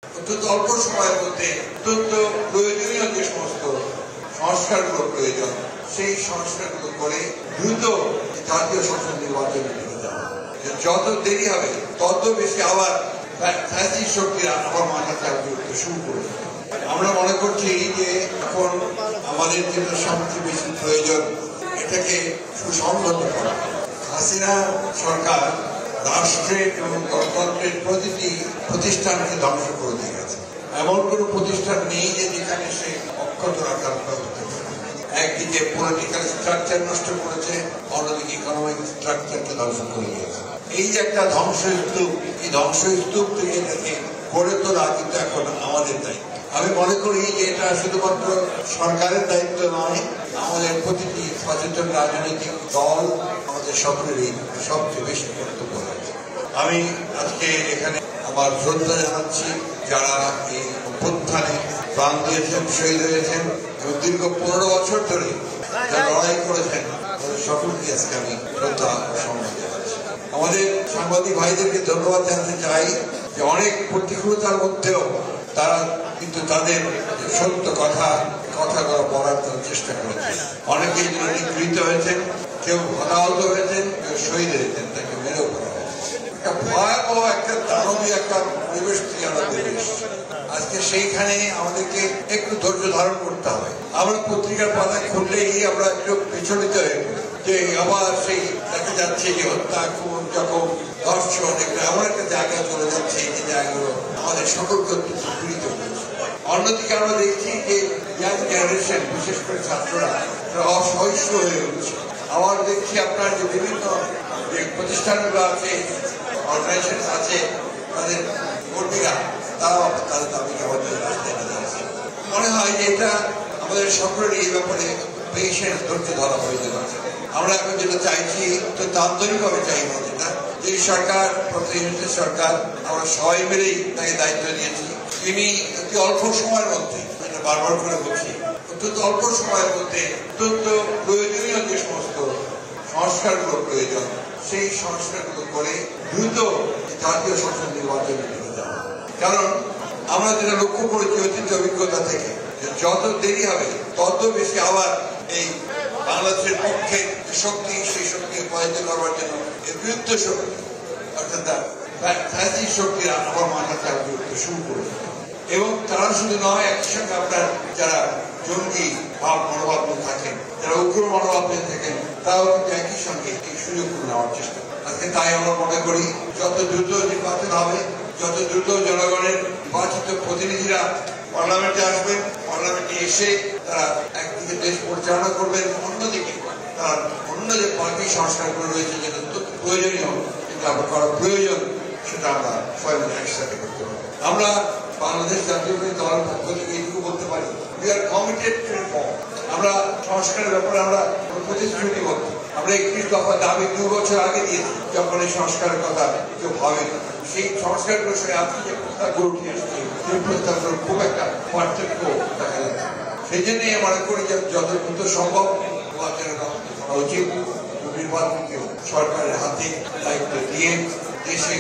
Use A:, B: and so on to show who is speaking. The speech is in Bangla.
A: অত্যন্ত অল্প সময়ের মধ্যে অত্যন্ত প্রয়োজনীয় যে সমস্ত সংস্কারগুলো প্রয়োজন সেই সংস্কারগুলো করে দ্রুত জাতীয় সংসদ নির্বাচনে চলে যাওয়া। যত দেরি হবে তত বেশি আবার ফ্যাসিস্ট শক্তিরা আবার মাথা চাপতে শুরু করবে। আমরা মনে করছি যে এখন আমাদের যেটা সবচেয়ে বেশি প্রয়োজন এটাকে সুসংহত করা। হাসিনা সরকার রাষ্ট্রের এবং গণতন্ত্রের প্রতিটি প্রতিষ্ঠানকে ধ্বংস করে দিয়ে গেছে। এমন কোন প্রতিষ্ঠান নেই যে যেখানে সে অক্ষত রাখার ব্যবস্থা করে। একদিকে পলিটিক্যাল স্ট্রাকচার নষ্ট করেছে, অন্যদিকে ইকোনমিক স্ট্রাকচারকে ধ্বংস করে দিয়েছে। এই যে একটা ধ্বংসস্তূপ, এই ধ্বংসস্তূপ থেকে তাকে গড়ে তোলা কিন্তু এখন আমাদের দায়িত্ব। আমি মনে করি যে এটা শুধুমাত্র সরকারের দায়িত্ব নয়, আমাদের প্রতিটি সচেতন রাজনৈতিক দল আমাদের সকলেরই সবচেয়ে বেশি কর্তব্য রয়েছে। আমি আজকে এখানে আমার শ্রদ্ধা জানাচ্ছি যারা এই অভ্যুত্থানে প্রাণ দিয়েছেন, শহীদ হয়েছেন এবং দীর্ঘ 15 বছর ধরে যারা লড়াই করেছেন তাদের সকলকে আজকে আমি শ্রদ্ধা সম্মান জানাচ্ছি। আমাদের সাংবাদিক ভাইদেরকে ধন্যবাদ জানাতে চাই যে অনেক প্রতিকূলতার মধ্যেও তারা কিন্তু তাদের সত্য কথাগুলো বলার চেষ্টা করেছে। অনেকে এই জন্য নিগৃহীত হয়েছেন, কেউ হতাহত হয়েছেন, কেউ শহীদ হয়েছেন, তাকে মেরেও করা হয়েছে। একটা ভয়াবহ একটা দানবীয় একটা পরিবেশ থেকে আমরা বেরিয়ে এসেছি। আজকে সেইখানে আমাদেরকে একটু ধৈর্য ধারণ করতে হবে। আমরা পত্রিকার পাতা খুললেই আমরা একটু বিচলিত হয়ে যে আবার সেই দেখা যাচ্ছে যে হত্যা, খুন, যখন ধর্ষণ এমন একটা জায়গায় চলে যাচ্ছে, যে জায়গাগুলো আমাদের সকলকে পীড়িত করছে। অন্যদিকে আমরা দেখছি যে ইয়াং জেনারেশন, বিশেষ করে ছাত্ররা অসহিষ্ণু হয়ে উঠছে। আবার দেখছি আপনার যে বিভিন্ন যে প্রতিষ্ঠানগুলো আছে, অর্গানাইজেশন আছে, তাদের কর্মীরা তারাও তাদের দাবিকে আমাদের রাস্তায় যাচ্ছে। মনে হয় যে এটা আমাদের সকলের এই ব্যাপারে পেশেন্স, ধৈর্য ধরা প্রয়োজন আছে। আমরা এখন যেটা চাইছি তো আন্তরিকভাবে চাইব, যেটা যে সরকার, প্রতিনিধি সরকার, আমরা সবাই মিলেই তাকে দায়িত্ব দিয়েছি। তিনি অতি অল্প সময়ের মধ্যে, যেটা বারবার করে বলছি, অত্যন্ত অল্প সময়ের মধ্যে অত্যন্ত প্রয়োজনীয় যে সমস্ত সংস্কারগুলো প্রয়োজন সেই সংস্কারগুলো করে দ্রুত জাতীয় সংসদ নির্বাচনে চলে যাওয়া। কারণ আমরা যেটা লক্ষ্য করেছি অতীত অভিজ্ঞতা থেকে, যত দেরি হবে তত বেশি আবার এই বাংলাদেশের পক্ষে শক্তি, সেই শক্তিকে পরাজিত করবার জন্য এই বিরুদ্ধ শক্তি অর্থাৎ ফ্যাসিস্ট শক্তিরা আবার মাথা চাপতে শুরু করবে। এবং তারা শুধু নয়, একই সঙ্গে আপনার যারা জঙ্গি ভাব মনোভাব থাকেন, যারা উগ্র মনোভাব থাকেন, তারাও কিন্তু একই সঙ্গে এই সুযোগ নেওয়ার চেষ্টা করে। আজকে তাই আমরা মনে করি যত দ্রুত নির্বাচন হবে, যত দ্রুত জনগণের নির্বাচিত প্রতিনিধিরা পার্লামেন্টে আসবেন, পার্লামেন্টে এসে তারা একদিকে দেশ পরিচালনা করবেন, অন্যদিকে তার অন্য যে পার্টি সংস্কারগুলো রয়েছে যেটা প্রয়োজনীয়, যেটা করা প্রয়োজন, সেটা আমরা সবাই মিলে একসাথে করতে পারি। আমরা বাংলাদেশ জাতীয়তাবাদী দলের পক্ষ থেকে এইটুকু বলতে পারি, we are committed two reform. আমরা সংস্কারের ব্যাপারে আমরা প্রতিশ্রুতিবদ্ধ। আমরা 31 দফা দাবি 2 বছর আগে দিয়েছি, যখন এই সংস্কারের কথা কেউ ভাবে না। সেই সংস্কারগুলোর সঙ্গে আপনি যে প্রস্তাবগুলো উঠে আসছে, সেই প্রস্তাবগুলোর খুব একটা পার্থক্য দেখা যাচ্ছে। সেই জন্যই মনে করি যে যত দ্রুত সম্ভব নির্বাচনের ব্যবস্থা করা উচিত। নির্বাচনকে সরকারের হাতে দায়িত্ব দিয়ে দেশে